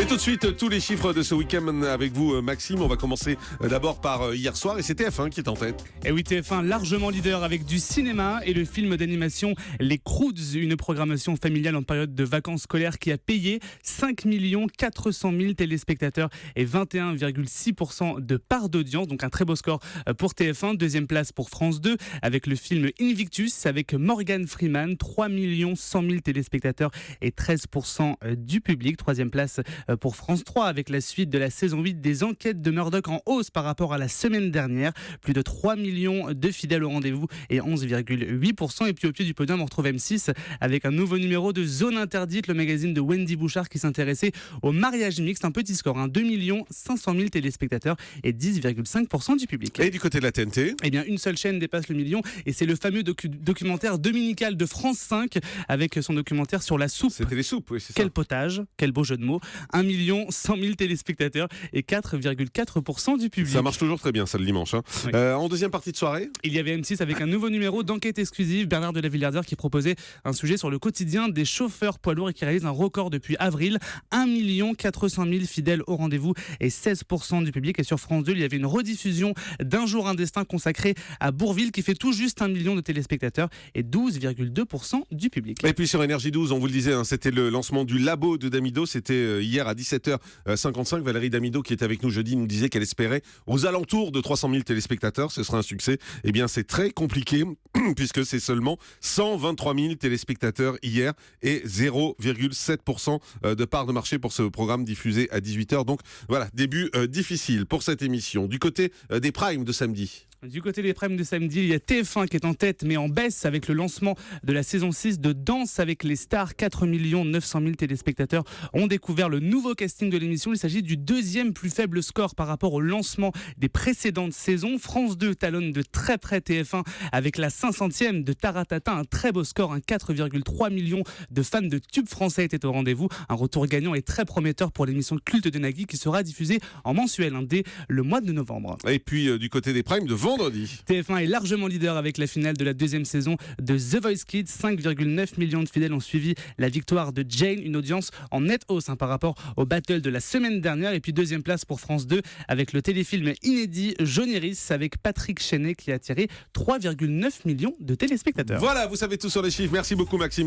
Et tout de suite, tous les chiffres de ce week-end avec vous, Maxime. On va commencer d'abord par hier soir et c'est TF1 qui est en tête. Et oui, TF1 largement leader avec du cinéma et le film d'animation Les Croods, une programmation familiale en période de vacances scolaires qui a payé 5 400 000 téléspectateurs et 21,6% de part d'audience. Donc un très beau score pour TF1. Deuxième place pour France 2 avec le film Invictus avec Morgan Freeman, 3 100 000 téléspectateurs et 13% du public. Troisième place pour France 3 avec la suite de la saison 8 des Enquêtes de Murdoch en hausse par rapport à la semaine dernière. Plus de 3 millions de fidèles au rendez-vous et 11,8%. Et puis au pied du podium, on retrouve M6 avec un nouveau numéro de Zone Interdite, le magazine de Wendy Bouchard qui s'intéressait au mariage mixte. Un petit score, 2 500 000 téléspectateurs et 10,5% du public. Et du côté de la TNT ? Eh bien, une seule chaîne dépasse le million et c'est le fameux documentaire dominical de France 5 avec son documentaire sur la soupe. C'était les soupes, oui, c'est ça. Quel potage, quel beau jeu de mots. 1 100 000 téléspectateurs et 4,4% du public. Ça marche toujours très bien, ça, le dimanche. Oui. En deuxième partie de soirée ? Il y avait M6 avec un nouveau numéro d'enquête exclusive, Bernard de la Villardière qui proposait un sujet sur le quotidien des chauffeurs poids lourds et qui réalise un record depuis avril. 1 400 000 fidèles au rendez-vous et 16% du public. Et sur France 2, il y avait une rediffusion d'Un jour un destin consacré à Bourvil qui fait tout juste 1 million de téléspectateurs et 12,2% du public. Et puis sur Énergie 12, on vous le disait, c'était le lancement du labo de Damido. C'était hier à 17h55. Valérie Damido, qui était avec nous jeudi, nous disait qu'elle espérait aux alentours de 300 000 téléspectateurs. Ce sera un succès. Eh bien, c'est très compliqué puisque c'est seulement 123 000 téléspectateurs hier et 0,7% de part de marché pour ce programme diffusé à 18h. Donc voilà, début difficile pour cette émission. Du côté des primes de samedi. Du côté des primes de samedi, il y a TF1 qui est en tête mais en baisse avec le lancement de la saison 6 de Danse avec les stars. 4 900 000 téléspectateurs ont découvert le nouveau casting de l'émission. Il s'agit du deuxième plus faible score par rapport au lancement des précédentes saisons. France 2 talonne de très près TF1 avec la 500e de Taratata. Un très beau score, 4,3 millions de fans de tubes français étaient au rendez-vous. Un retour gagnant et très prometteur pour l'émission culte de Nagui qui sera diffusée en mensuel dès le mois de novembre. Et puis du côté des primes de vendredi. TF1 est largement leader avec la finale de la deuxième saison de The Voice Kids. 5,9 millions de fidèles ont suivi la victoire de Jane, une audience en nette hausse par rapport au battle de la semaine dernière. Et puis deuxième place pour France 2 avec le téléfilm inédit Jaune Iris avec Patrick Chenet qui a attiré 3,9 millions de téléspectateurs. Voilà, vous savez tout sur les chiffres. Merci beaucoup, Maxime.